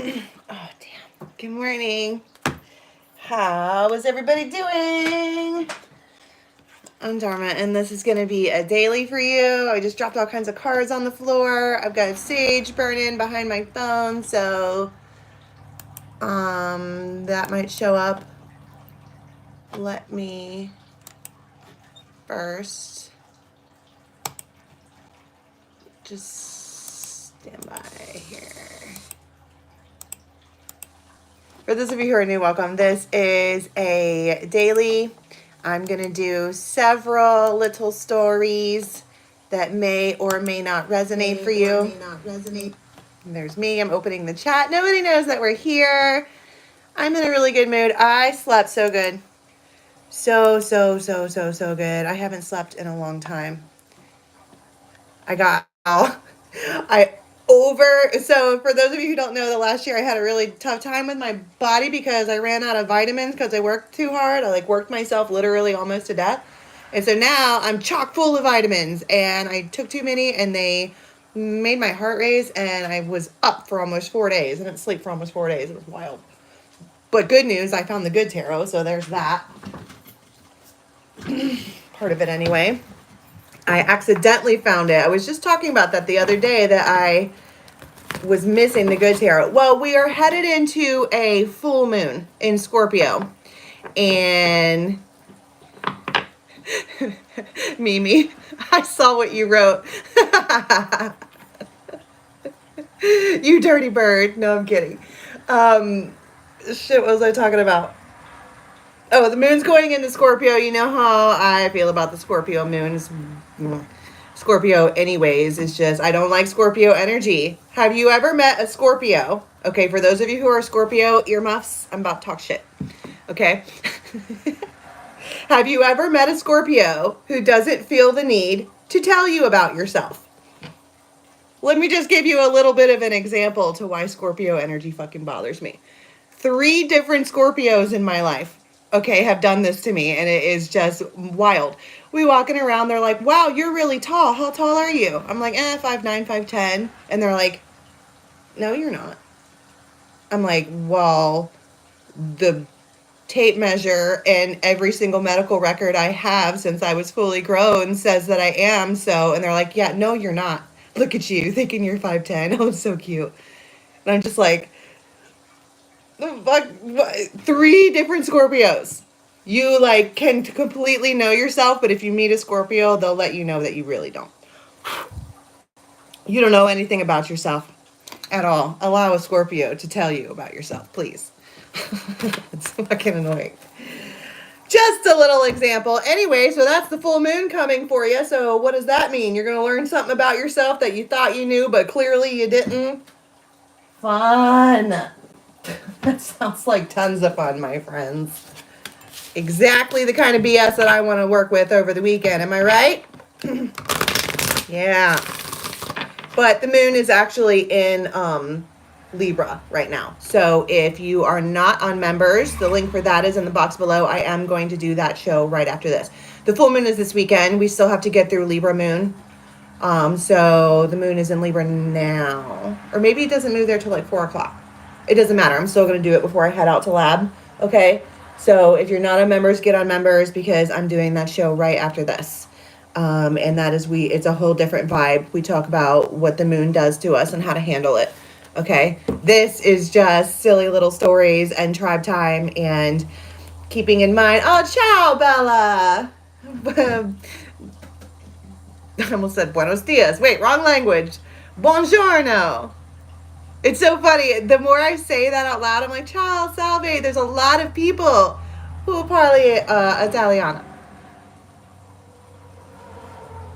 Oh, damn. Good morning. How is everybody doing? I'm Dharma, and this is going to be a daily for you. I just dropped all kinds of cards on the floor. I've got sage burning behind my phone, so that might show up. Let me first just stand by here. For those of you who are new, welcome. This is a daily. I'm going to do several little stories that may or may not resonate for you. There's me. I'm opening the chat. Nobody knows that we're here. I'm in a really good mood. I slept so good. So good. I haven't slept in a long time. So for those of you who don't know, the last year I had a really tough time with my body because I ran out of vitamins because I worked too hard. I worked myself literally almost to death. And so now I'm chock full of vitamins, and I took too many and they made my heart race, and I was up for almost 4 days. I didn't sleep for almost 4 days. It was wild. But good news, I found the good tarot, so there's that. Part of it anyway. I accidentally found it. I was just talking about that the other day, that I was missing the good tarot. Well, we are headed into a full moon in Scorpio. And Mimi, I saw what you wrote. You dirty bird. No, I'm kidding. Shit, what was I talking about? Oh, the moon's going into Scorpio. You know how I feel about the Scorpio moons. Scorpio anyways. It's just, I don't like Scorpio energy. Have you ever met a Scorpio? Okay, for those of you who are Scorpio, earmuffs, I'm about to talk shit. Okay? Have you ever met a Scorpio who doesn't feel the need to tell you about yourself? Let me just give you a little bit of an example to why Scorpio energy fucking bothers me. 3 different Scorpios in my life, okay, have done this to me, and it is just wild. We walking around, they're like, wow, you're really tall. How tall are you? I'm like, 5'9", 5'10". And they're like, no, you're not. I'm like, well, the tape measure and every single medical record I have since I was fully grown says that I am. So, and they're like, yeah, no, you're not. Look at you thinking you're 5'10". Oh, it's so cute. And I'm just like, fuck, 3 different Scorpios. You can completely know yourself, but if you meet a Scorpio, they'll let you know that you really don't. You don't know anything about yourself at all. Allow a Scorpio to tell you about yourself, please. It's fucking annoying. Just a little example. Anyway, so that's the full moon coming for you. So what does that mean? You're going to learn something about yourself that you thought you knew, but clearly you didn't. Fun. That sounds like tons of fun, my friends. Exactly the kind of BS that I want to work with over the weekend. Am I right? Yeah. But the moon is actually in Libra right now. So if you are not on members, the link for that is in the box below. I am going to do that show right after this. The full moon is this weekend. We still have to get through Libra moon. So the moon is in Libra now. Or maybe it doesn't move there till 4 o'clock. It doesn't matter. I'm still going to do it before I head out to lab. Okay? So if you're not on members, get on members, because I'm doing that show right after this. And that is, it's a whole different vibe. We talk about what the moon does to us and how to handle it. Okay? This is just silly little stories and tribe time and keeping in mind. Oh, ciao, Bella. I almost said buenos dias. Wait, wrong language. Buongiorno. It's so funny. The more I say that out loud, I'm like, ciao, salve. There's a lot of people who parle Italiano.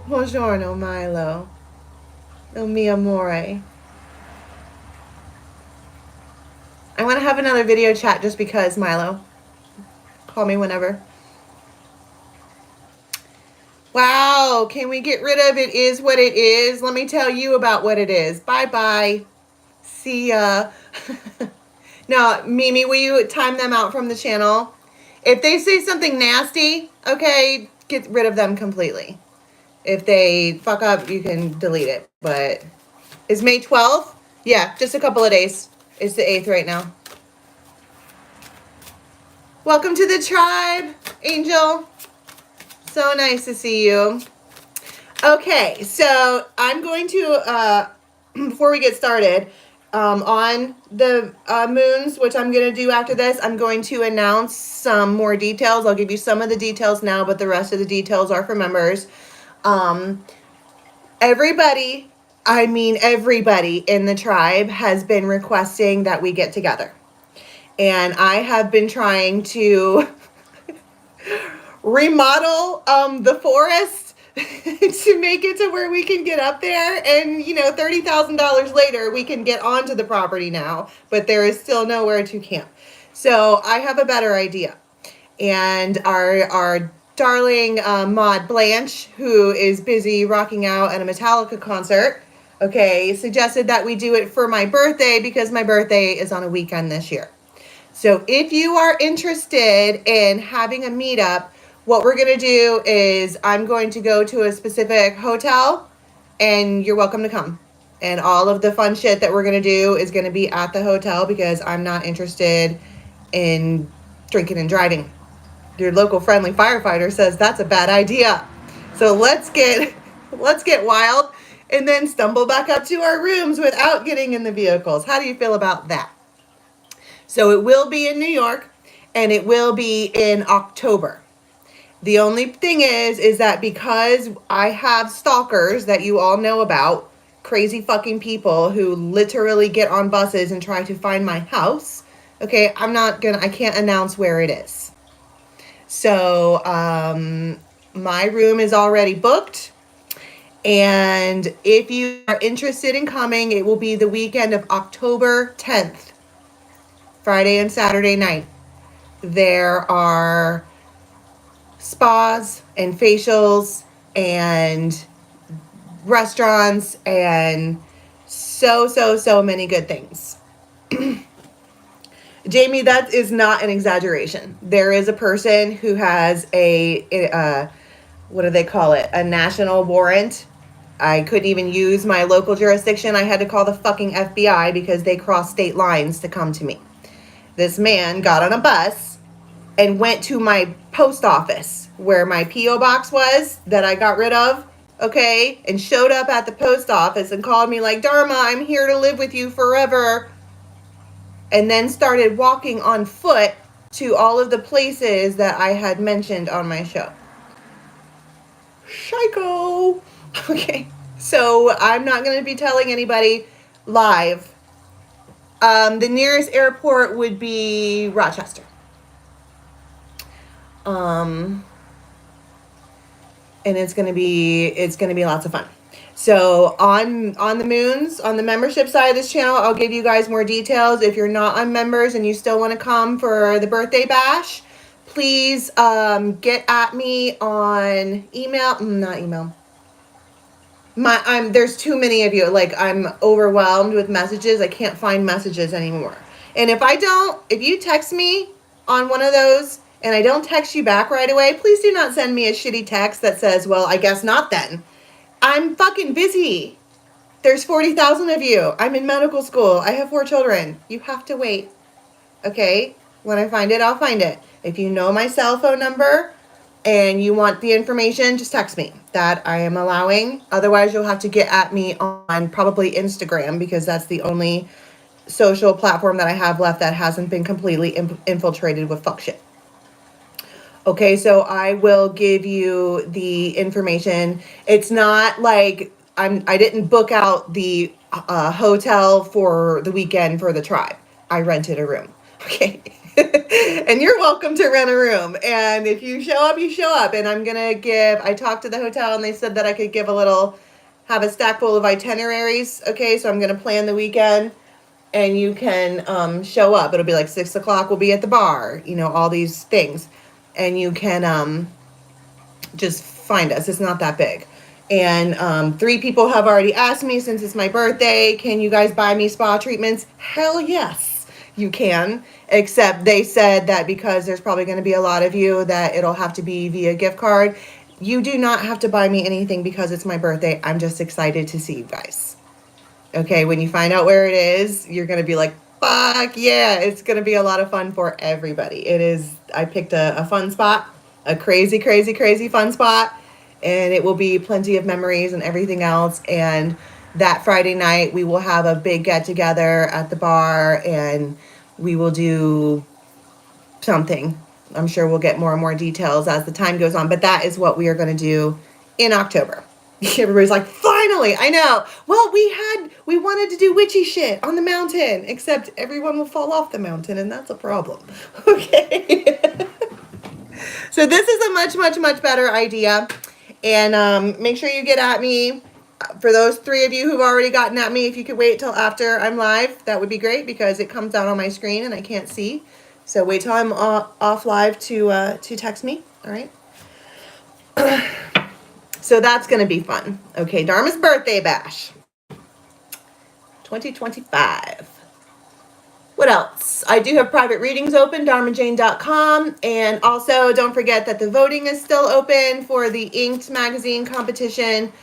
Buongiorno, Milo. Oh, mio amore. I want to have another video chat just because, Milo. Call me whenever. Wow, can we get rid of it is what it is? Let me tell you about what it is. Bye-bye. See ya. Now, Mimi, will you time them out from the channel? If they say something nasty, okay, get rid of them completely. If they fuck up, you can delete it. But is May 12th? Yeah, just a couple of days. It's the 8th right now. Welcome to the tribe, Angel. So nice to see you. Okay, so I'm going to, before we get started, on the moons, which I'm going to do after this, I'm going to announce some more details. I'll give you some of the details now, but the rest of the details are for members. Everybody, I mean everybody in the tribe has been requesting that we get together. And I have been trying to remodel the forest to make it to where we can get up there. And, you know, $30,000 later, we can get onto the property now, but there is still nowhere to camp. So I have a better idea. And our darling Maud Blanche, who is busy rocking out at a Metallica concert, okay, suggested that we do it for my birthday because my birthday is on a weekend this year. So if you are interested in having a meetup, what we're going to do is I'm going to go to a specific hotel and you're welcome to come. And all of the fun shit that we're going to do is going to be at the hotel because I'm not interested in drinking and driving. Your local friendly firefighter says that's a bad idea. So let's get wild and then stumble back up to our rooms without getting in the vehicles. How do you feel about that? So it will be in New York and it will be in October. The only thing is that because I have stalkers that you all know about, crazy fucking people who literally get on buses and try to find my house, okay, I can't announce where it is. So my room is already booked. And if you are interested in coming, it will be the weekend of October 10th. Friday and Saturday night. There are spas and facials and restaurants and so many good things. Jamie, that is not an exaggeration. There is a person who has a what do they call it? A national warrant. I couldn't even use my local jurisdiction. I had to call the fucking FBI because they crossed state lines to come to me. This man got on a bus and went to my post office where my P.O. box was that I got rid of, okay, and showed up at the post office and called me like, Dharma, I'm here to live with you forever. And then started walking on foot to all of the places that I had mentioned on my show. Psycho. Okay, so I'm not going to be telling anybody live. The nearest airport would be Rochester. And it's gonna be lots of fun. So on the moons, on the membership side of this channel, I'll give you guys more details. If you're not on members and you still want to come for the birthday bash, please get at me on email. Not email. There's too many of you. Like, I'm overwhelmed with messages. I can't find messages anymore. And if you text me on one of those and I don't text you back right away, please do not send me a shitty text that says, well, I guess not then. I'm fucking busy. There's 40,000 of you. I'm in medical school. I have 4 children. You have to wait. Okay? When I find it, I'll find it. If you know my cell phone number and you want the information, just text me. That I am allowing. Otherwise, you'll have to get at me on probably Instagram because that's the only social platform that I have left that hasn't been completely infiltrated with fuck shit. Okay, so I will give you the information. It's not like I didn't book out the hotel for the weekend for the tribe. I rented a room. Okay. And you're welcome to rent a room. And if you show up, you show up. And I talked to the hotel and they said that I could have a stack full of itineraries. Okay, so I'm going to plan the weekend and you can show up. It'll be like 6 o'clock. We'll be at the bar, all these things. And you can just find us. It's not that big. And 3 people have already asked me since it's my birthday, can you guys buy me spa treatments? Hell yes, you can. Except they said that because there's probably going to be a lot of you that it'll have to be via gift card. You do not have to buy me anything because it's my birthday. I'm just excited to see you guys. Okay, when you find out where it is, you're going to be like, Fuck yeah, it's gonna be a lot of fun for everybody. It is, I picked a fun spot, a crazy, crazy, crazy fun spot, and it will be plenty of memories and everything else. And that Friday night, we will have a big get together at the bar, and we will do something. I'm sure we'll get more and more details as the time goes on, but that is what we are going to do in October. Everybody's like, finally, I know. Well, we wanted to do witchy shit on the mountain, except everyone will fall off the mountain, and that's a problem. Okay. So this is a much, much, much better idea. And make sure you get at me. For those 3 of you who've already gotten at me, if you could wait till after I'm live, that would be great, because it comes out on my screen and I can't see. So wait till I'm off live to text me. All right. So that's going to be fun. Okay, Dharma's birthday bash. 2025. What else? I do have private readings open, dharmajane.com. And also, don't forget that the voting is still open for the Inked magazine competition.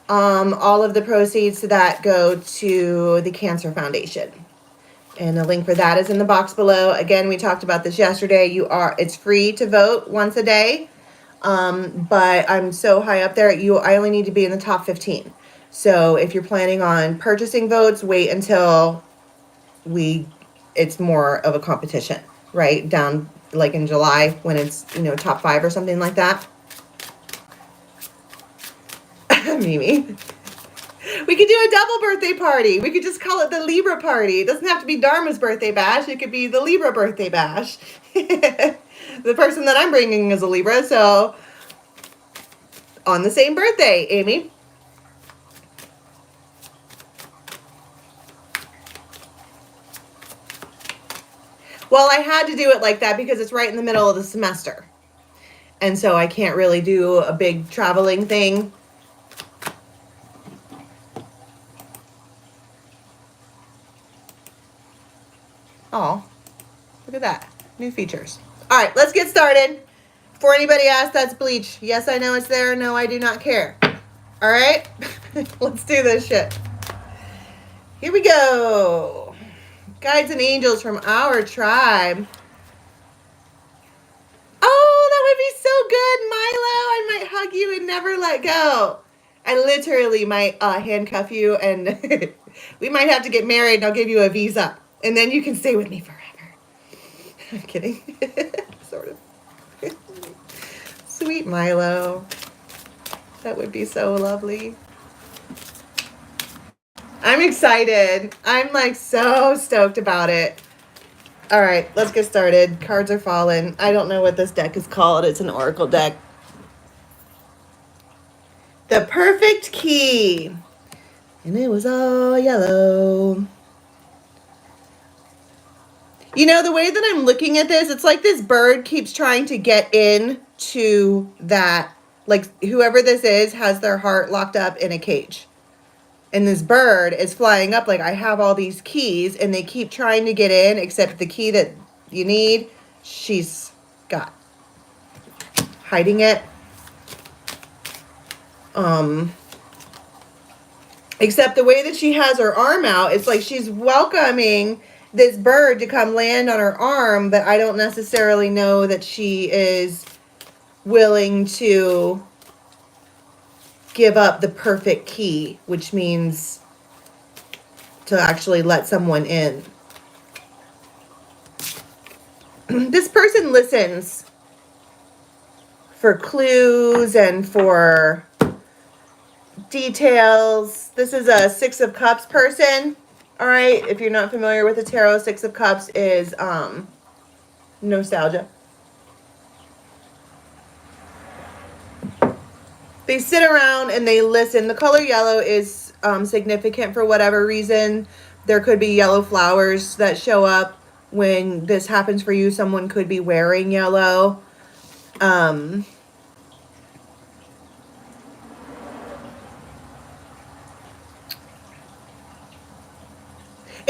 All of the proceeds to that go to the Cancer Foundation. And the link for that is in the box below. Again, we talked about this yesterday. It's free to vote once a day. But I'm so high up there, I only need to be in the top 15. So if you're planning on purchasing votes, wait until it's more of a competition, right? Down like in July when it's, top 5 or something like that. Mimi. We could do a double birthday party. We could just call it the Libra party. It doesn't have to be Dharma's birthday bash. It could be the Libra birthday bash. The person that I'm bringing is a Libra, so on the same birthday, Amy. Well, I had to do it like that because it's right in the middle of the semester. And so I can't really do a big traveling thing. Oh, look at that. New features. All right, let's get started. Before anybody asks, that's bleach. Yes, I know it's there. No, I do not care. All right, let's do this shit. Here we go. Guides and angels from our tribe. Oh, that would be so good, Milo. I might hug you and never let go. I literally might handcuff you, and we might have to get married, and I'll give you a visa. And then you can stay with me forever. I'm kidding. Sort of. Sweet Milo. That would be so lovely. I'm excited. I'm like so stoked about it. All right, let's get started. Cards are falling. I don't know what this deck is called. It's an oracle deck. The perfect key. And it was all yellow. The way that I'm looking at this, it's like this bird keeps trying to get into that, like whoever this is has their heart locked up in a cage. And this bird is flying up like, I have all these keys, and they keep trying to get in, except the key that you need, she's got. Hiding it. Except the way that she has her arm out, it's like she's welcoming this bird to come land on her arm, but I don't necessarily know that she is willing to give up the perfect key, which means to actually let someone in. This person listens for clues and for details. This is a 6 of Cups person. All right, if you're not familiar with the tarot, 6 of Cups is nostalgia. They sit around and they listen. The color yellow is significant for whatever reason. There could be yellow flowers that show up when this happens for you. Someone could be wearing yellow.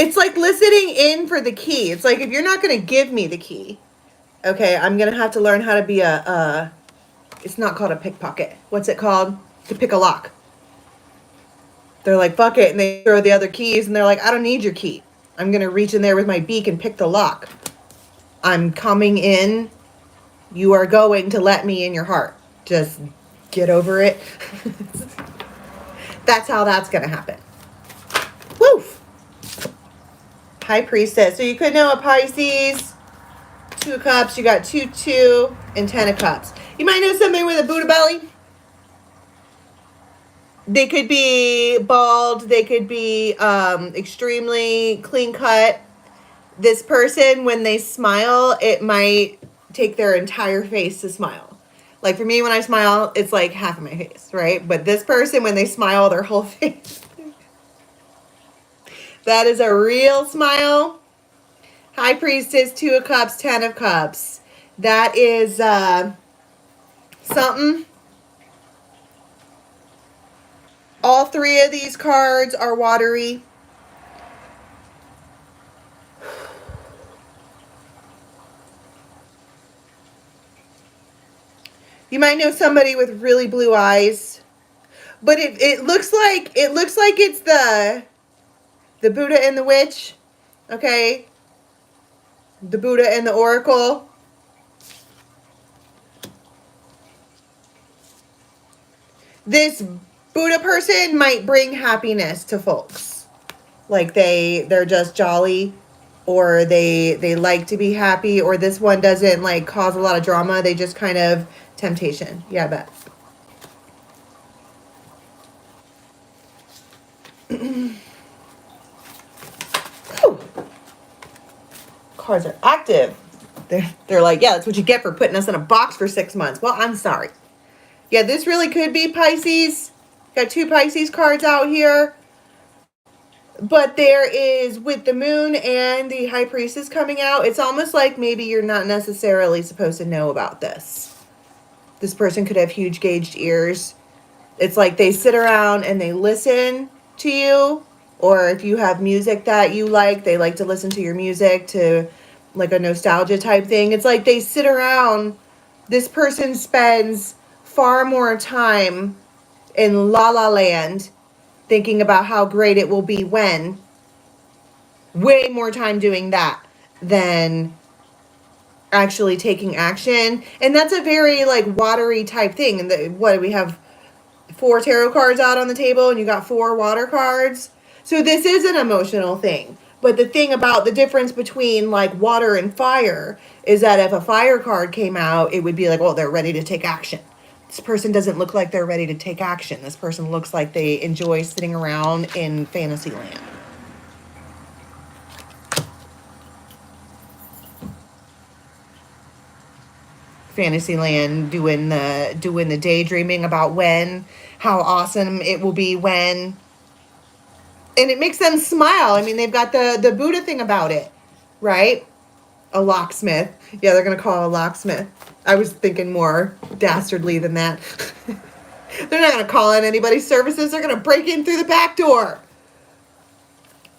It's like listening in for the key. It's like, if you're not going to give me the key, okay, I'm going to have to learn how to be it's not called a pickpocket. What's it called? To pick a lock. They're like, fuck it. And they throw the other keys and they're like, I don't need your key. I'm going to reach in there with my beak and pick the lock. I'm coming in. You are going to let me in your heart. Just get over it. That's how that's going to happen. Woof. High Priestess. So you could know a Pisces, 2 of Cups. You got 2, 2, and 10 of Cups. You might know somebody with a Buddha belly. They could be bald. They could be extremely clean cut. This person, when they smile, it might take their entire face to smile. Like for me, when I smile, it's like half of my face, right? But this person, when they smile, their whole face. That is a real smile. High Priestess, 2 of Cups, 10 of Cups. That is something. All 3 of these cards are watery. You might know somebody with really blue eyes, but it looks like it's the Buddha and the witch, okay? The Buddha and the oracle. This Buddha person might bring happiness to folks. Like they're just jolly, or they like to be happy, or this one doesn't like cause a lot of drama. They just kind of temptation. Yeah, I bet. Cards are active. They're like, yeah, that's what you get for putting us in a box for 6 months. Well, I'm sorry. Yeah, this really could be Pisces. Got 2 Pisces cards out here. But there is, with the moon and the High Priestess coming out, it's almost like maybe you're not necessarily supposed to know about this. This person could have huge gauged ears. It's like they sit around and they listen to you. Or if you have music that you like, they like to listen to your music, to like a nostalgia type thing. It's like they sit around. This person spends far more time in La La Land thinking about how great it will be when. Way more time doing that than actually taking action. And that's a very like watery type thing. And what we have 4 tarot cards out on the table, and you got 4 water cards. So this is an emotional thing. But the thing about the difference between like water and fire is that if a fire card came out, it would be like, oh, they're ready to take action. This person doesn't look like they're ready to take action. This person looks like they enjoy sitting around in fantasy land. Fantasyland, doing the daydreaming about how awesome it will be when. And it makes them smile. I mean, they've got the Buddha thing about it, right? A locksmith. Yeah, they're going to call it a locksmith. I was thinking more dastardly than that. They're not going to call in anybody's services. They're going to break in through the back door.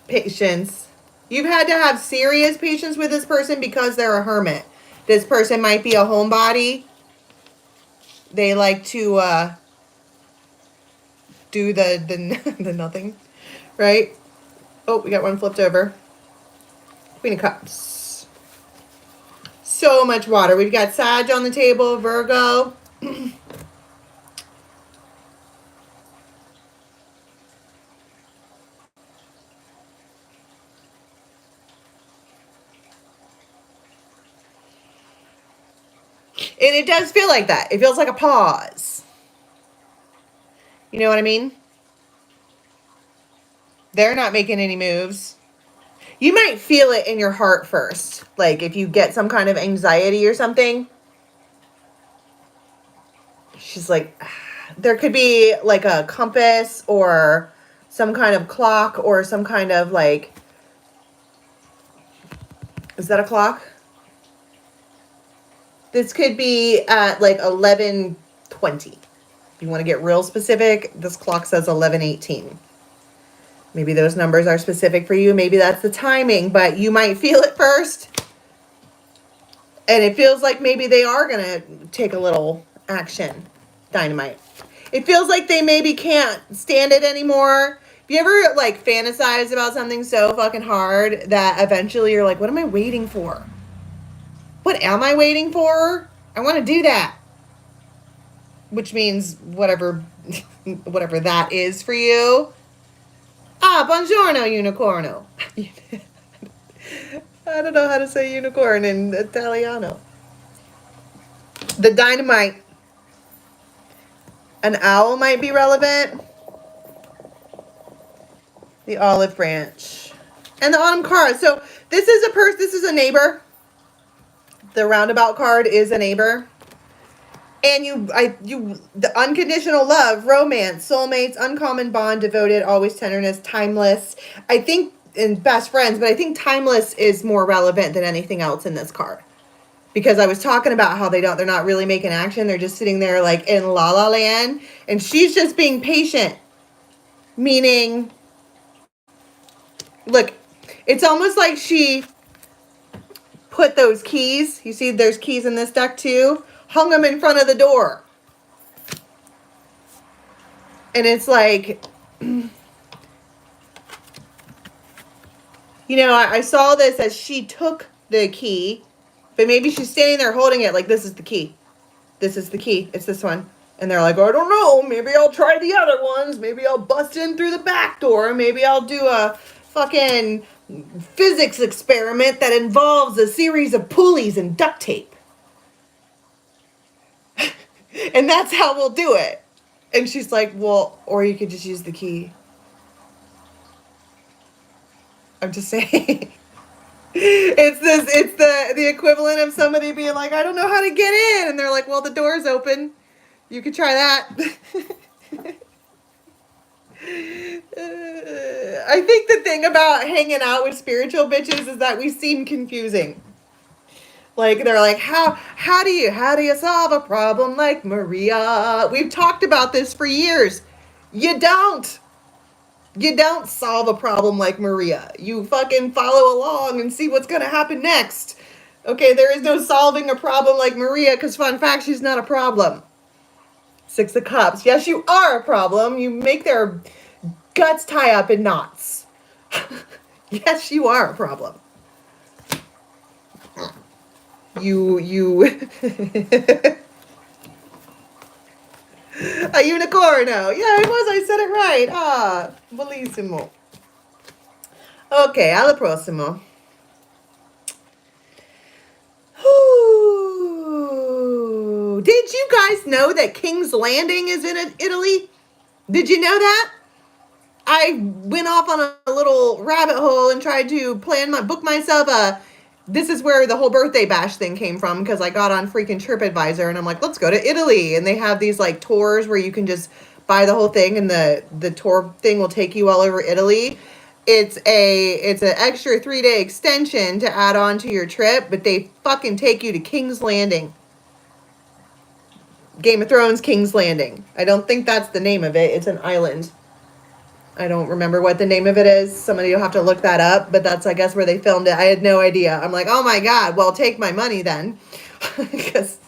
Patience. You've had to have serious patience with this person because they're a hermit. This person might be a homebody. They like to do the nothing, right? Oh, we got one flipped over. Queen of Cups. So much water. We've got Sag on the table, Virgo. And it does feel like that. It feels like a pause. You know what I mean? They're not making any moves. You might feel it in your heart first. Like if you get some kind of anxiety or something. She's like, there could be like a compass or some kind of clock or some kind of like, is that a clock? This could be at like 11:20. If you want to get real specific, this clock says 11:18. Maybe those numbers are specific for you. Maybe that's the timing, but you might feel it first. And it feels like maybe they are going to take a little action. Dynamite. It feels like they maybe can't stand it anymore. You ever like fantasize about something so fucking hard that eventually you're like, what am I waiting for? What am I waiting for? I want to do that. Which means whatever whatever that is for you. Ah, buongiorno, unicorno. I don't know how to say unicorn in Italiano. The dynamite. An owl might be relevant. The olive branch. And the autumn card. So this is a neighbor. The roundabout card is a neighbor. And the unconditional love, romance, soulmates, uncommon bond, devoted, always tenderness, timeless. I think, and best friends, but I think timeless is more relevant than anything else in this card. Because I was talking about how they're not really making action. They're just sitting there like in la la land. And she's just being patient. Meaning, look, it's almost like she put those keys. You see there's keys in this deck too. Hung them in front of the door. And it's like, you know, I saw this as she took the key, but maybe she's standing there holding it like, this is the key. This is the key. It's this one. And they're like, I don't know. Maybe I'll try the other ones. Maybe I'll bust in through the back door. Maybe I'll do a fucking physics experiment that involves a series of pulleys and duct tape. And that's how we'll do it. And she's like, well, or you could just use the key. I'm just saying. It's the equivalent of somebody being like, I don't know how to get in. And they're like, well, the door's open. You could try that. I think the thing about hanging out with spiritual bitches is that we seem confusing. Like, they're like, how do you solve a problem like Maria? We've talked about this for years. You don't solve a problem like Maria. You fucking follow along and see what's going to happen next. Okay, there is no solving a problem like Maria, because fun fact, she's not a problem. Six of Cups. Yes, you are a problem. You make their guts tie up in knots. Yes, you are a problem. You a unicorno. Yeah, it was. I said it right. Ah, bellissimo. Okay, alla prossimo. Ooh. Did you guys know that King's Landing is in Italy? Did you know that? I went off on a little rabbit hole and tried to book myself a. This is where the whole birthday bash thing came from, because I got on freaking TripAdvisor and I'm like, let's go to Italy. And they have these like tours where you can just buy the whole thing and the tour thing will take you all over Italy. It's an extra 3-day extension to add on to your trip, but they fucking take you to King's Landing. Game of Thrones King's Landing. I don't think that's the name of it. It's an island. I don't remember what the name of it is. Somebody will have to look that up, but that's, I guess, where they filmed it. I had no idea. I'm like, oh my God, well, take my money then. Because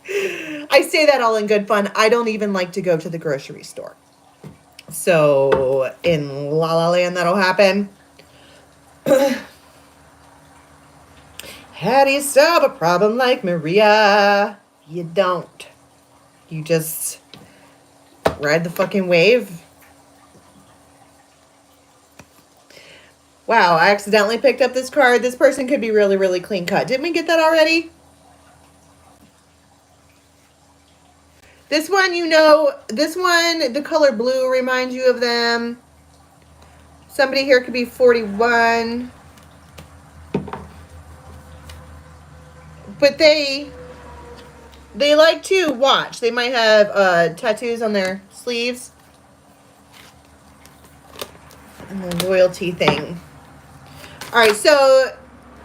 I say that all in good fun. I don't even like to go to the grocery store. So in La La Land, that'll happen. How do you solve a problem like Maria? You don't. You just ride the fucking wave. Wow, I accidentally picked up this card. This person could be really, really clean cut. Didn't we get that already? This one, you know, this one, the color blue reminds you of them. Somebody here could be 41. But they like to watch. They might have tattoos on their sleeves. And the loyalty thing. All right, so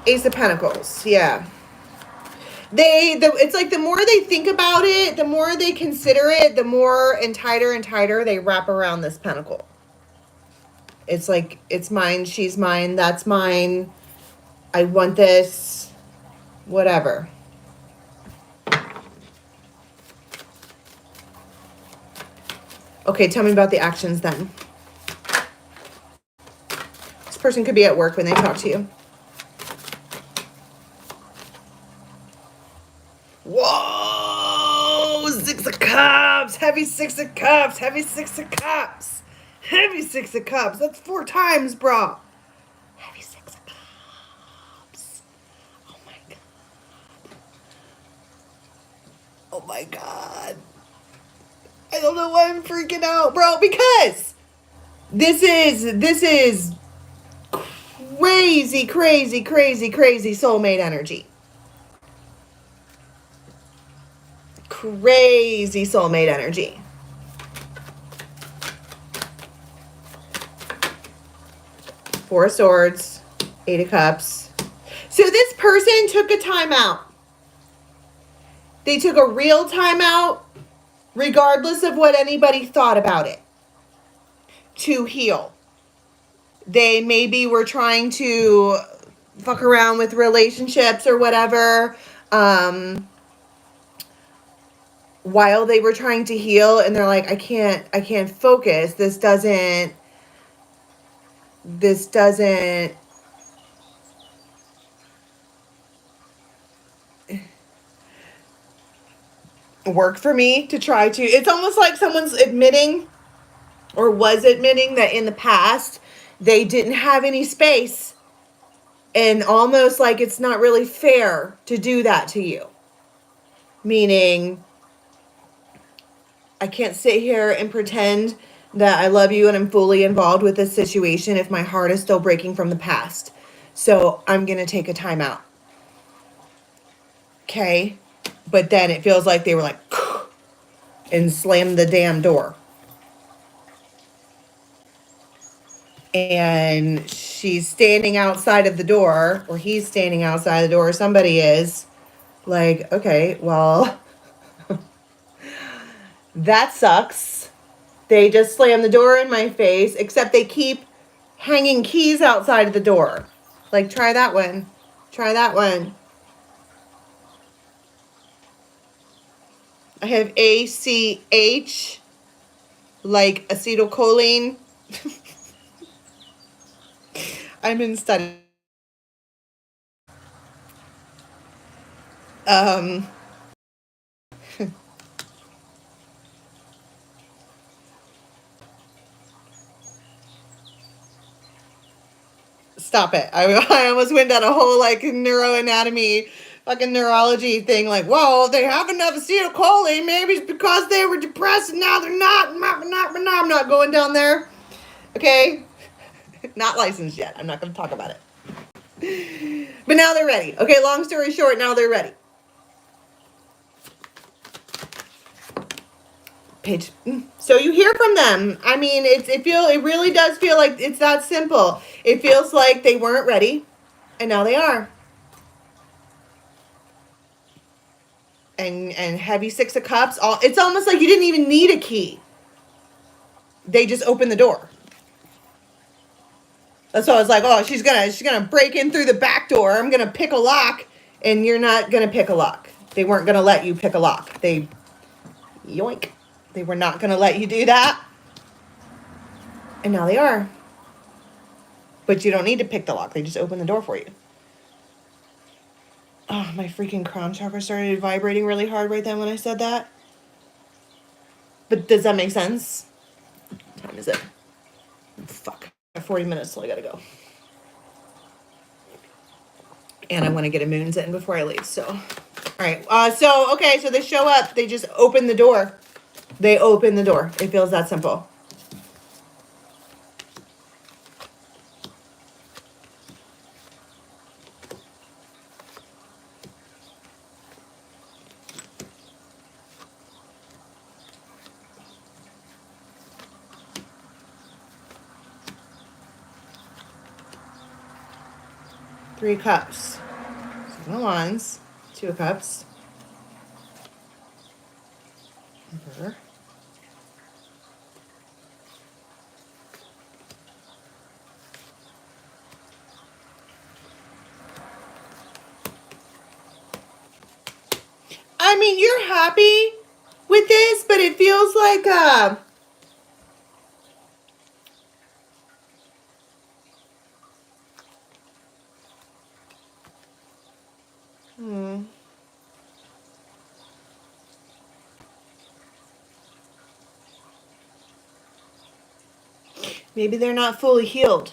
Ace of Pentacles, yeah. It's like the more they think about it, the more they consider it, the more and tighter they wrap around this pentacle. It's like, it's mine, she's mine, that's mine, I want this, whatever. Okay, tell me about the actions then. person could be at work when they talk to you. Whoa! 6 of Cups! Heavy 6 of Cups! Heavy 6 of Cups! Heavy 6 of Cups! That's 4 times, bro! Heavy 6 of Cups! Oh my god. Oh my god. I don't know why I'm freaking out, bro, because this is crazy, crazy, crazy, crazy soulmate energy. Crazy soulmate energy. Four of Swords, 8 of Cups. So this person took a timeout. They took a real timeout, regardless of what anybody thought about it, to heal. They maybe were trying to fuck around with relationships or whatever, while they were trying to heal, and they're like, I can't focus. This doesn't work for me to try to. It's almost like someone's admitting, or was admitting, that in the past they didn't have any space, and almost like it's not really fair to do that to you. Meaning, I can't sit here and pretend that I love you and I'm fully involved with this situation if my heart is still breaking from the past. So I'm going to take a time out. Okay? But then it feels like they were like, and slammed the damn door. And she's standing outside of the door, or he's standing outside the door, or somebody is, like, okay, well, that sucks. They just slammed the door in my face, except they keep hanging keys outside of the door. Like, try that one. Try that one. I have ACH, like acetylcholine. I'm in study. Stop it. I almost went down a whole, like, neuroanatomy, fucking neurology thing. Like, whoa, they have enough acetylcholine. Maybe it's because they were depressed and now they're not. I'm not going down there. Okay? Not licensed yet. I'm not going to talk about it. But now they're ready. Okay, long story short, now they're ready. Page. So you hear from them. I mean, it really does feel like it's that simple. It feels like they weren't ready, and now they are. And heavy 6 of Cups. It's almost like you didn't even need a key. They just opened the door. That's why I was like, oh, she's gonna break in through the back door. I'm gonna pick a lock, and you're not gonna pick a lock. They weren't gonna let you pick a lock. Yoink. They were not gonna let you do that. And now they are. But you don't need to pick the lock. They just open the door for you. Oh, my freaking crown chakra started vibrating really hard right then when I said that. But does that make sense? What time is it? Fuck. I have 40 minutes till I gotta go. And I want to get a moons in before I leave, so. Alright, so they show up. They just open the door. They open the door. It feels that simple. Three Cups. 7 of Wands. 2 of Cups. Emperor. I mean, you're happy with this, but it feels like Maybe they're not fully healed.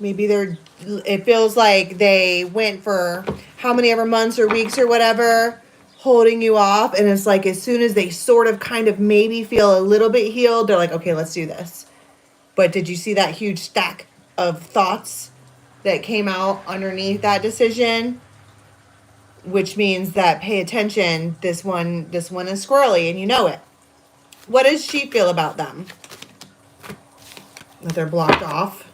Maybe it feels like they went for how many ever months or weeks or whatever, holding you off. And it's like, as soon as they sort of kind of maybe feel a little bit healed, they're like, okay, let's do this. But did you see that huge stack of thoughts that came out underneath that decision? Which means that, pay attention, this one is squirrely and you know it. What does she feel about them? That they're blocked off.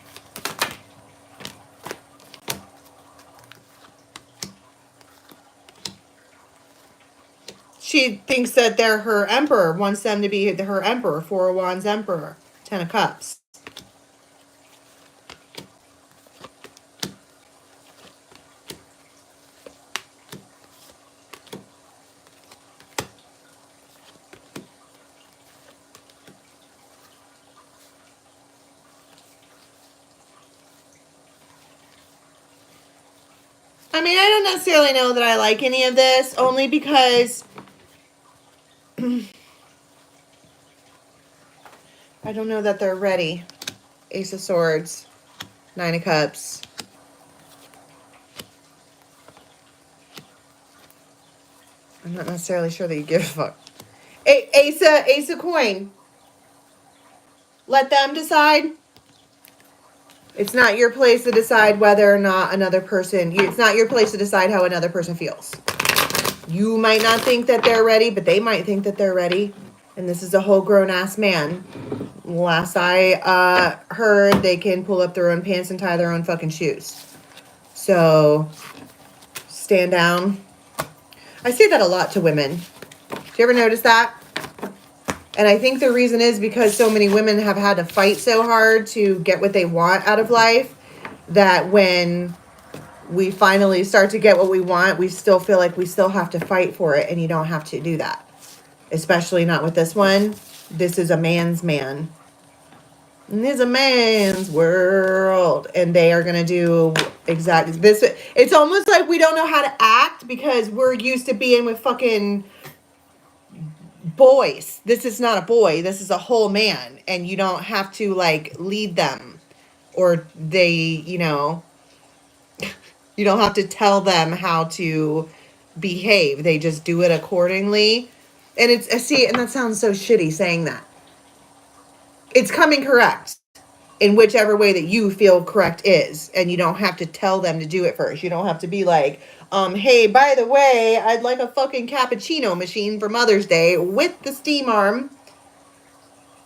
She thinks that they're her emperor, wants them to be her emperor, Four of Wands emperor, Ten of Cups. I mean, I don't necessarily know that I like any of this, only because I don't know that they're ready. Ace of Swords, Nine of Cups. I'm not necessarily sure that you give a fuck. Ace of Coin. Let them decide. It's not your place to decide whether or not another person, it's not your place to decide how another person feels. You might not think that they're ready, but they might think that they're ready. And this is a whole grown-ass man. Last I heard, they can pull up their own pants and tie their own fucking shoes. So, stand down. I say that a lot to women. Do you ever notice that? And I think the reason is because so many women have had to fight so hard to get what they want out of life, that when we finally start to get what we want, we still feel like we still have to fight for it, and you don't have to do that. Especially not with this one. This is a man's man. And it's a man's world. And they are going to do exactly this. It's almost like we don't know how to act because we're used to being with fucking boys. This is not a boy. This is a whole man. And you don't have to like lead them, or they, you know, you don't have to tell them how to behave. They just do it accordingly. And it's, see, and that sounds so shitty saying that. It's coming correct in whichever way that you feel correct is. And you don't have to tell them to do it first. You don't have to be like, hey, by the way, I'd like a fucking cappuccino machine for Mother's Day with the steam arm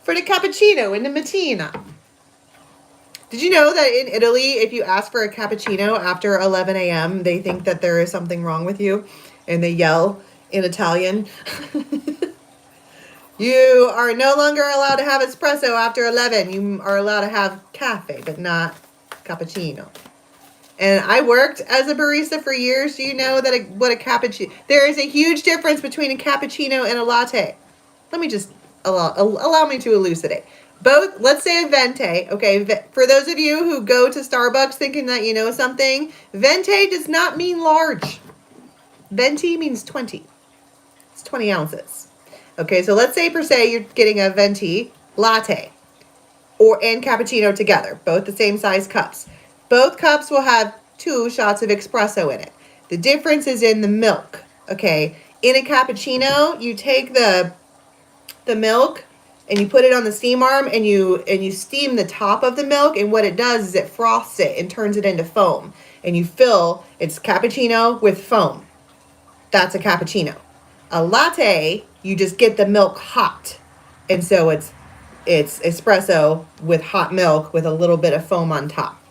for the cappuccino in the mattina. Did you know that in Italy, if you ask for a cappuccino after 11 a.m., they think that there is something wrong with you, and they yell in Italian. You are no longer allowed to have espresso after 11. You are allowed to have cafe, but not cappuccino. And I worked as a barista for years. Do you know that what a cappuccino... There is a huge difference between a cappuccino and a latte. Let me just allow me to elucidate. Both, let's say a venti, okay? For those of you who go to Starbucks thinking that you know something, venti does not mean large. Venti means 20. It's 20 ounces. Okay, so let's say per se you're getting a venti latte and cappuccino together, both the same size cups. Both cups will have 2 shots of espresso in it. The difference is in the milk, okay? In a cappuccino, you take the milk and you put it on the steam arm and you steam the top of the milk, and what it does is it froths it and turns it into foam. And you fill, it's cappuccino with foam. That's a cappuccino. A latte, you just get the milk hot. And so it's espresso with hot milk with a little bit of foam on top.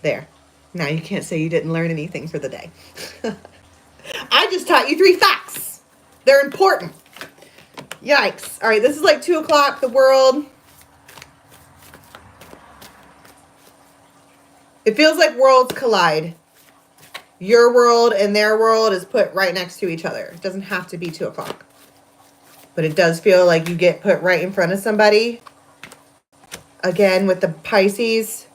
There. Now you can't say you didn't learn anything for the day. I just taught you 3 facts. They're important. Yikes. All right, this is like 2 o'clock. The world. It feels like worlds collide. Your world and their world is put right next to each other. It doesn't have to be 2 o'clock. But it does feel like you get put right in front of somebody. Again, with the Pisces.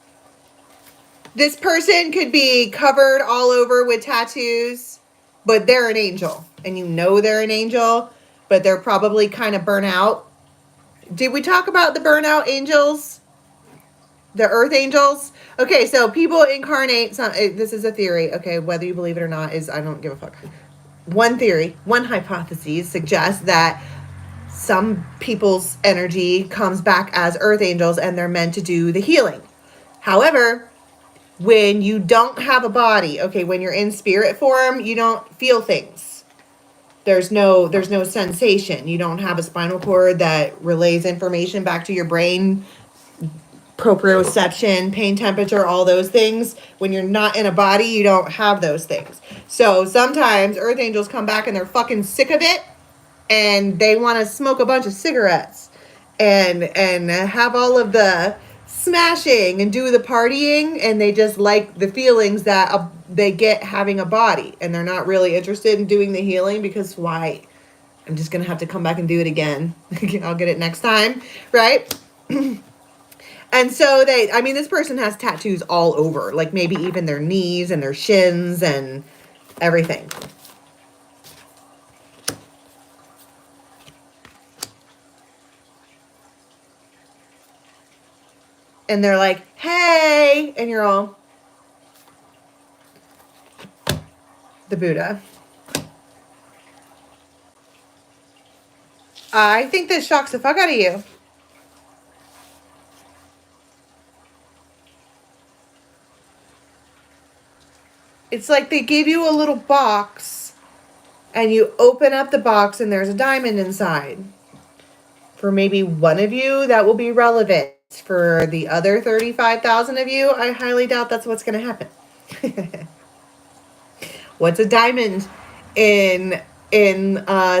This person could be covered all over with tattoos, but they're an angel. And you know they're an angel, but they're probably kind of burnt out. Did we talk about the burnout angels? The earth angels? Okay, so people incarnate, this is a theory, okay, whether you believe it or not is, I don't give a fuck. One theory, one hypothesis suggests that some people's energy comes back as earth angels and they're meant to do the healing. However, when you don't have a body, okay, when you're in spirit form, you don't feel things. There's no sensation. You don't have a spinal cord that relays information back to your brain, proprioception, pain temperature, all those things. When you're not in a body, you don't have those things. So sometimes earth angels come back and they're fucking sick of it and they want to smoke a bunch of cigarettes and have all of the smashing and do the partying, and they just like the feelings that they get having a body, and they're not really interested in doing the healing because why? I'm just gonna have to come back and do it again. I'll get it next time, right? And so this person has tattoos all over, like maybe even their knees and their shins and everything. And they're like, hey, and you're all the Buddha. I think this shocks the fuck out of you. It's like they give you a little box and you open up the box and there's a diamond inside. For maybe one of you, that will be relevant. For the other 35,000 of you, I highly doubt that's what's going to happen. What's a diamond in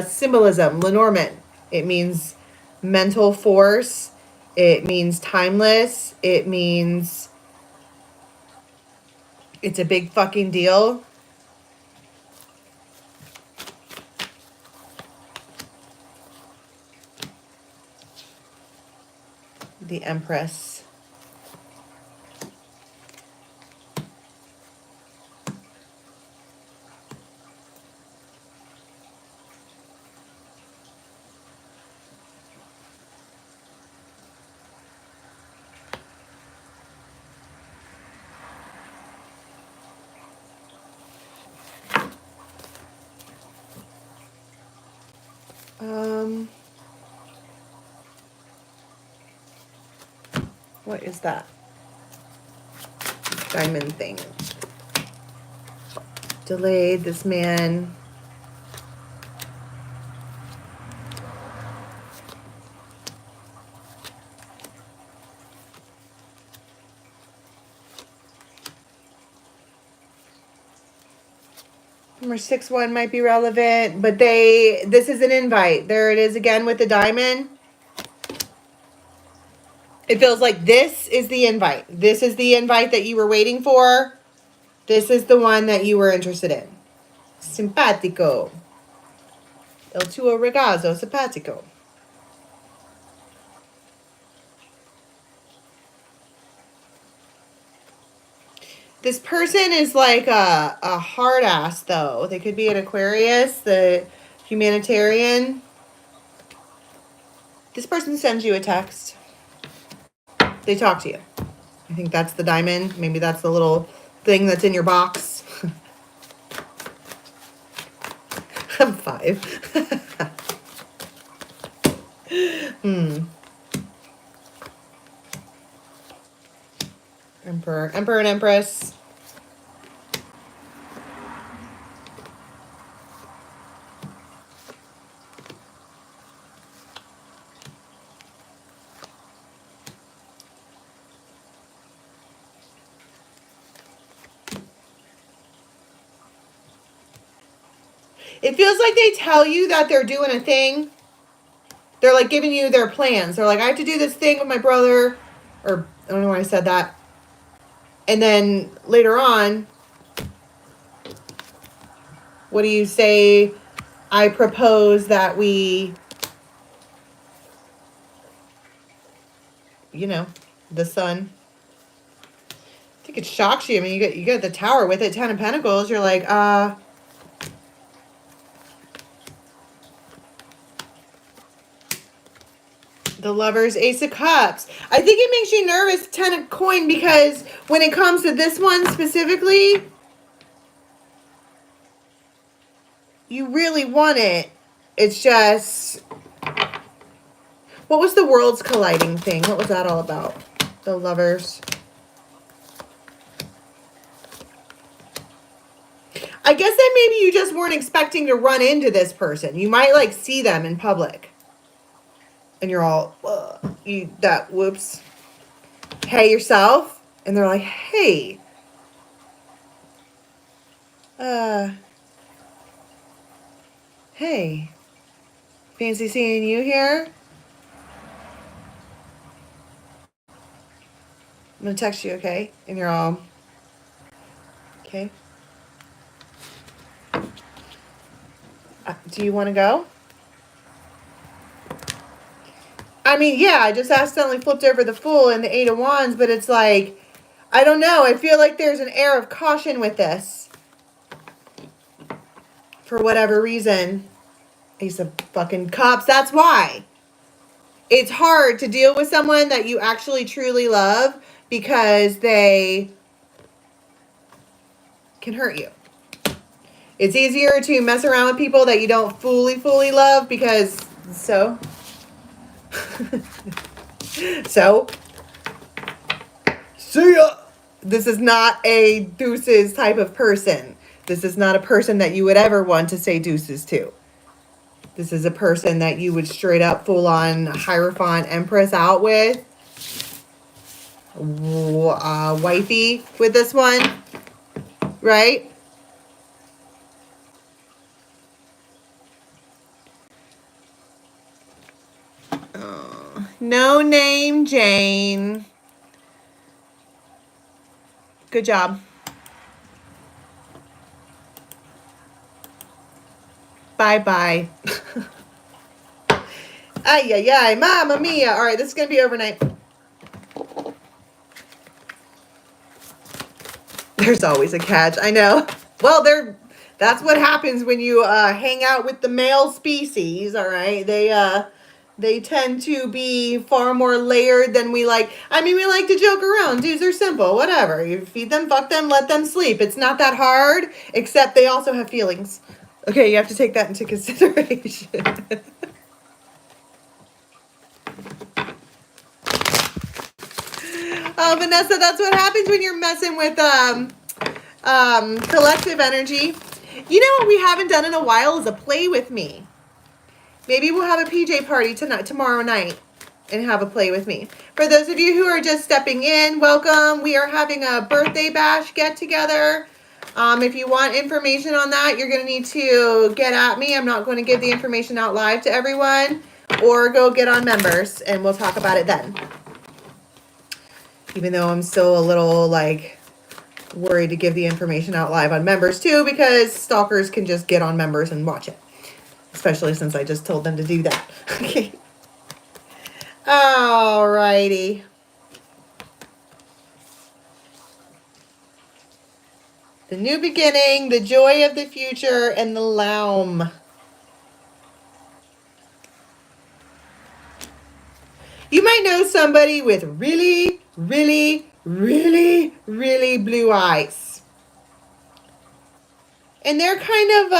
symbolism? Lenormand. It means mental force. It means timeless. It means it's a big fucking deal. The Empress. What is that? Diamond thing. Delayed, this man. Number 6-1 might be relevant, but this is an invite. There it is again with the diamond. It feels like this is the invite. This is the invite that you were waiting for. This is the one that you were interested in. Simpatico. El tuo ragazzo simpatico. This person is like a hard ass, though. They could be an Aquarius, the humanitarian. This person sends you a text. They talk to you. I think that's the diamond. Maybe that's the little thing that's in your box. I'm 5. Emperor and Empress. It feels like they tell you that they're doing a thing. They're like giving you their plans. They're like, I have to do this thing with my brother. Or, I don't know why I said that. And then later on, what do you say? I propose that we, the sun. I think it shocks you. I mean, you get the Tower with it, 10 of Pentacles. You're like, The Lovers, Ace of Cups. I think it makes you nervous, Ten of Coin, because when it comes to this one specifically, you really want it. It's just, what was the worlds colliding thing? What was that all about? The Lovers. I guess that maybe you just weren't expecting to run into this person. You might like see them in public. And you're all, whoops. Hey, yourself. And they're like, hey. Hey. Fancy seeing you here? I'm going to text you, okay? And you're all, okay. Do you want to go? I mean, yeah, I just accidentally flipped over the Fool and the Eight of Wands, but it's like, I don't know. I feel like there's an air of caution with this. For whatever reason. Ace of fucking Cups. That's why. It's hard to deal with someone that you actually truly love because they can hurt you. It's easier to mess around with people that you don't fully love because so see ya. This is not a deuces type of person. This is not a person that you would ever want to say deuces to. This is a person that you would straight up full on Hierophant Empress out with. Wifey with this one. Right? Oh, no name, Jane. Good job. Bye-bye. Ay, ay, ay, mamma mia. All right, this is going to be overnight. There's always a catch. I know. Well, that's what happens when you hang out with the male species, all right? They tend to be far more layered than we like. I mean, we like to joke around. Dudes are simple. Whatever. You feed them, fuck them, let them sleep. It's not that hard, except they also have feelings. Okay, you have to take that into consideration. Oh, Vanessa, that's what happens when you're messing with collective energy. You know what we haven't done in a while is a play with me. Maybe we'll have a PJ party tomorrow night and have a play with me. For those of you who are just stepping in, welcome. We are having a birthday bash get together. If you want information on that, you're going to need to get at me. I'm not going to give the information out live to everyone, or go get on members and we'll talk about it then. Even though I'm still a little like worried to give the information out live on members too, because stalkers can just get on members and watch it. Especially since I just told them to do that. Okay. Alrighty. The new beginning, the joy of the future, and the Laum. You might know somebody with really, really, really, really blue eyes. And they're kind of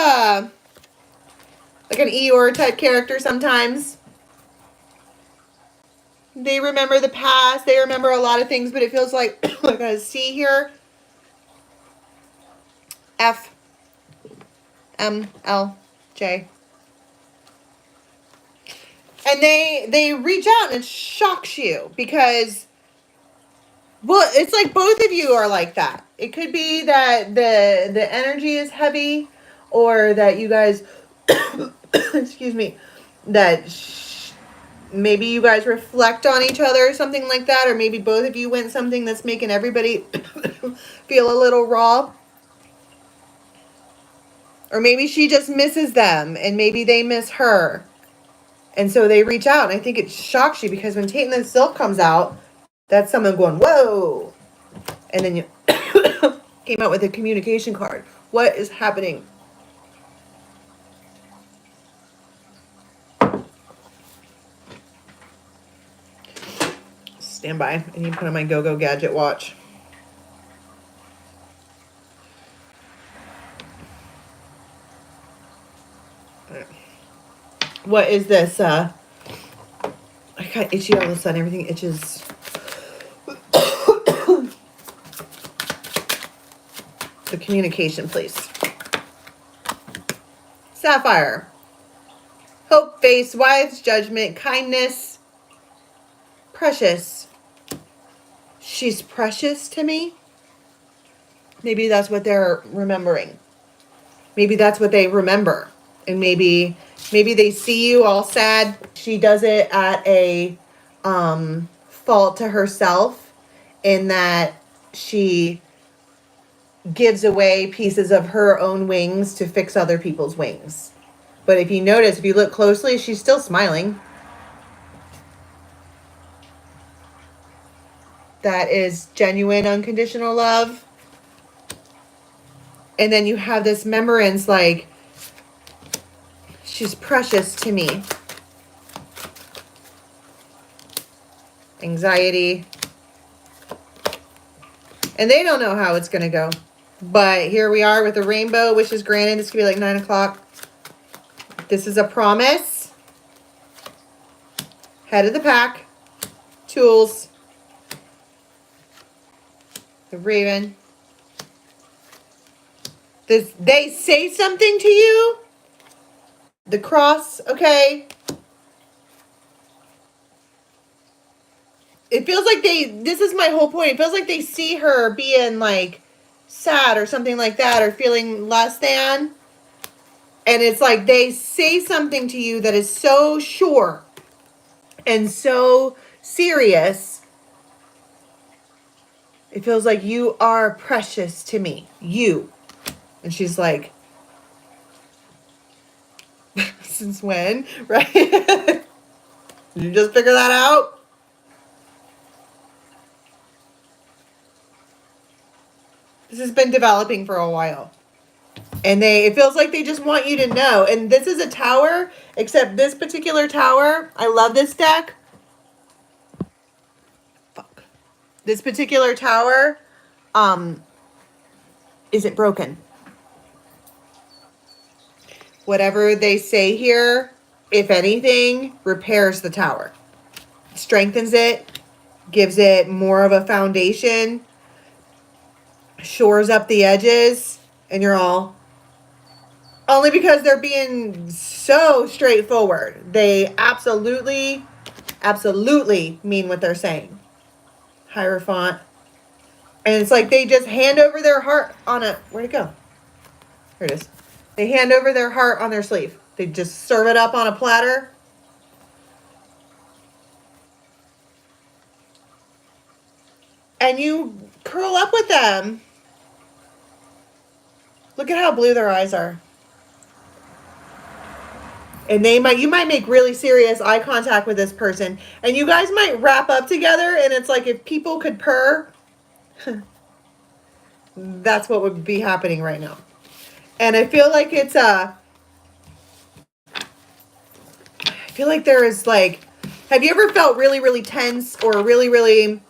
like an Eeyore type character sometimes. They remember the past. They remember a lot of things, but it feels like a C here. F. M. L. J. And they reach out and it shocks you because, well, it's like both of you are like that. It could be that the energy is heavy, or that you guys, excuse me, that maybe you guys reflect on each other or something like that, or maybe both of you went something that's making everybody feel a little raw. Or maybe she just misses them and maybe they miss her. And so they reach out, and I think it shocks you because when Tate and the Silk comes out, that's someone going, whoa. And then you came out with a communication card. What is happening? stand by. I need to put on my go-go gadget watch. What is this? I got itchy all of a sudden. Everything itches. The communication, please. Sapphire. Hope, face, wise judgment, kindness. Precious. She's precious to me. Maybe that's what they're remembering. Maybe that's what they remember. And maybe they see you all sad. She does it at a fault to herself in that she gives away pieces of her own wings to fix other people's wings. But if you notice, if you look closely, she's still smiling. That is genuine, unconditional love. And then you have this remembrance like, she's precious to me. Anxiety. And they don't know how it's going to go. But here we are with a rainbow. Wishes granted. This could be like 9 o'clock. This is a promise. Head of the pack. Tools. The raven. They say something to you. The cross, okay. It feels like this is my whole point. It feels like they see her being like sad or something like that, or feeling less than. And it's like they say something to you that is so sure and so serious. It feels like you are precious to me. You. And she's like, since when? Right? Did you just figure that out? This has been developing for a while. And it feels like they just want you to know. And this is a tower, except this particular tower, I love this deck. Fuck. This particular tower, isn't broken. Whatever they say here, if anything, repairs the tower. Strengthens it, gives it more of a foundation, shores up the edges, and you're all... Only because they're being so straightforward. They absolutely mean what they're saying. Hierophant. And it's like they just hand over their heart on a... Where'd it go? Here it is. They hand over their heart on their sleeve. They just serve it up on a platter. And you curl up with them. Look at how blue their eyes are. And you might make really serious eye contact with this person. And you guys might wrap up together. And it's like if people could purr. That's what would be happening right now. And I feel like I feel like there is like, have you ever felt really, really tense or really, really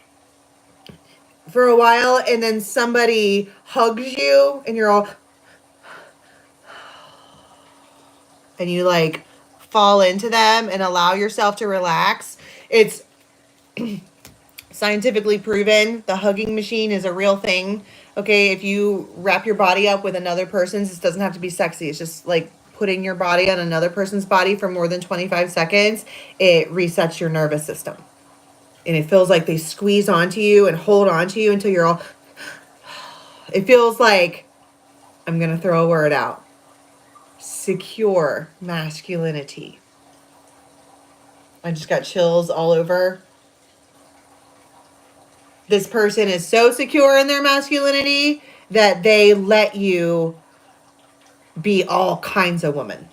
for a while and then somebody hugs you and you're all, and you like fall into them and allow yourself to relax? It's scientifically proven. The hugging machine is a real thing. Okay, if you wrap your body up with another person's, it doesn't have to be sexy. It's just like putting your body on another person's body for more than 25 seconds. It resets your nervous system. And it feels like they squeeze onto you and hold onto you until you're all... It feels like, I'm going to throw a word out. Secure masculinity. I just got chills all over. This person is so secure in their masculinity that they let you be all kinds of women.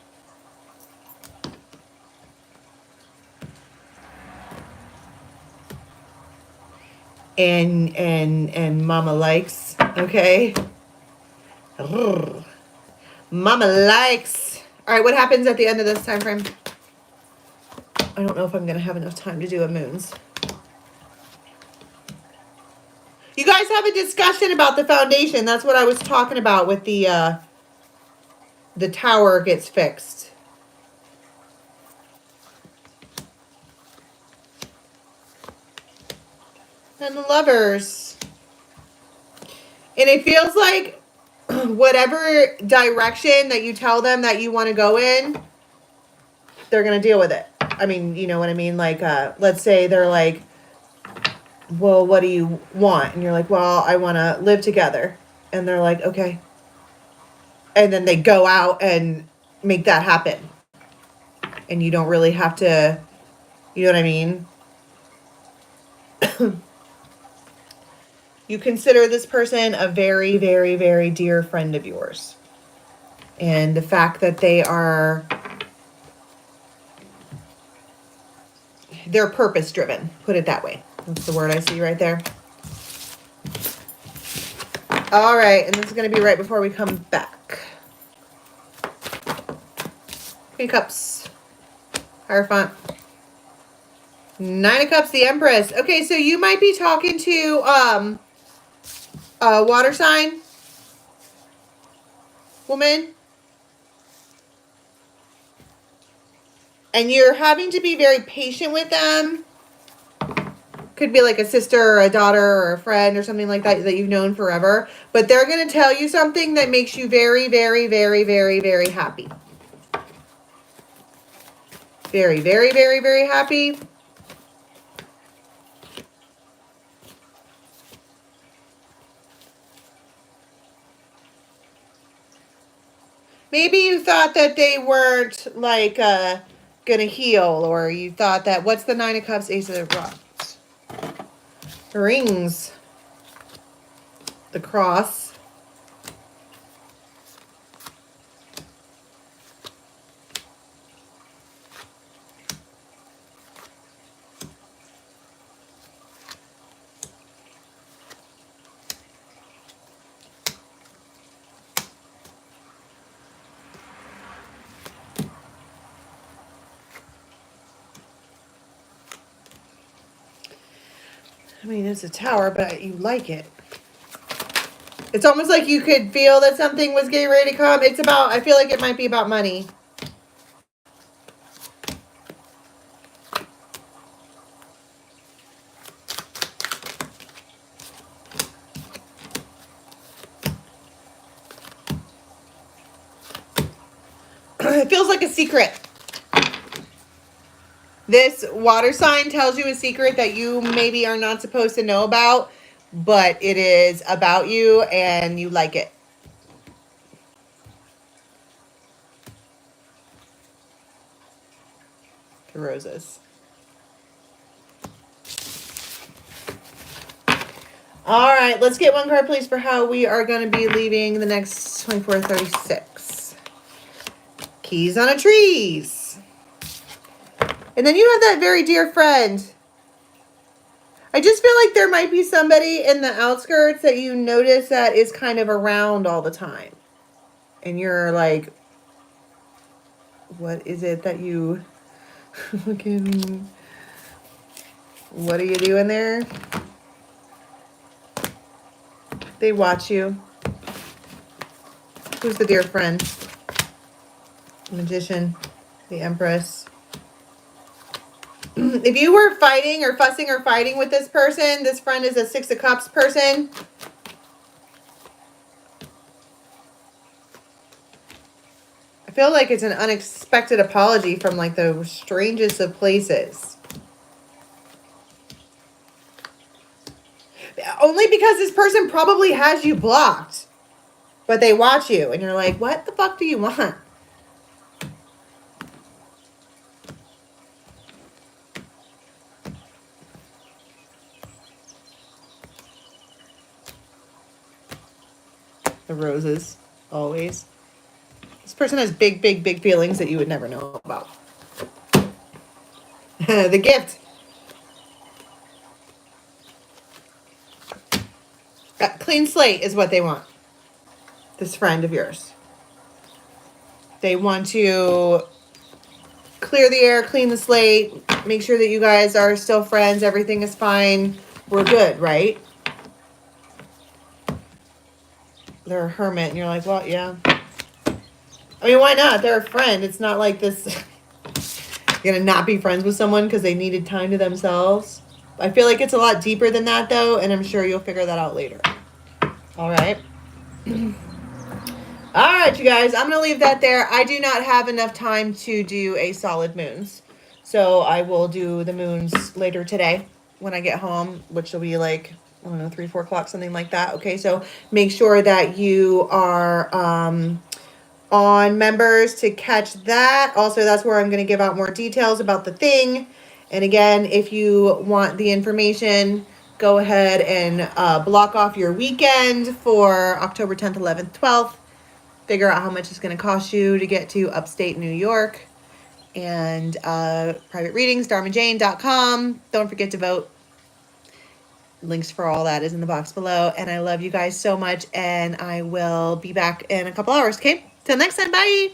And mama likes, okay? Mama likes. All right, what happens at the end of this time frame? I don't know if I'm going to have enough time to do a moons. You guys have a discussion about the foundation. That's what I was talking about with the tower gets fixed. And the Lovers. And it feels like whatever direction that you tell them that you want to go in, they're going to deal with it. I mean, you know what I mean? Like, let's say they're like, well, what do you want? And you're like, well, I want to live together. And they're like, okay. And then they go out and make that happen. And you don't really have to, you know what I mean? You consider this person a very, very, very dear friend of yours. And the fact that they're purpose driven, put it that way. That's the word I see right there. All right, and this is going to be right before we come back. Queen of Cups, Hierophant. Nine of Cups, the Empress. Okay, so you might be talking to a water sign woman. And you're having to be very patient with them. Could be like a sister or a daughter or a friend or something like that you've known forever. But they're going to tell you something that makes you very, very, very, very, very happy. Very, very, very, very happy. Maybe you thought that they weren't like gonna heal, or you thought that, what's the Nine of Cups, Ace of Cups? Rings. The Cross. I mean, it's a tower, but you like it. It's almost like you could feel that something was getting ready to come. It's about, I feel like it might be about money. It feels like a secret. This water sign tells you a secret that you maybe are not supposed to know about, but it is about you and you like it. The Roses. All right, let's get one card, please, for how we are going to be leaving the next 24-36. Keys on a trees. And then you have that very dear friend. I just feel like there might be somebody in the outskirts that you notice that is kind of around all the time. And you're like, what is it that you looking? What are you doing there? They watch you. Who's the dear friend? The Magician, the Empress. If you were fighting or fussing or fighting with this person, this friend is a Six of Cups person. I feel like it's an unexpected apology from like the strangest of places. Only because this person probably has you blocked. But they watch you and you're like, what the fuck do you want? The Roses, always. This person has big, big, big feelings that you would never know about. The Gift. Clean slate is what they want. This friend of yours. They want to clear the air, clean the slate, make sure that you guys are still friends, everything is fine. We're good, right? they're a hermit, and you're like, well, yeah. I mean, why not? They're a friend. It's not like this. You're gonna not be friends with someone because they needed time to themselves. I feel like it's a lot deeper than that, though, and I'm sure you'll figure that out later. All right. All right, you guys. I'm gonna leave that there. I do not have enough time to do a solid moons, so I will do the moons later today when I get home, which will be like, I don't know, 3, 4 o'clock, something like that. Okay, so make sure that you are on members to catch that. Also, that's where I'm going to give out more details about the thing. And again, if you want the information, go ahead and block off your weekend for October 10th, 11th, 12th. Figure out how much it's going to cost you to get to upstate New York. And private readings, dharmajane.com. Don't forget to vote. Links for all that is in the box below. And I love you guys so much. And I will be back in a couple hours. Okay? Till next time. Bye.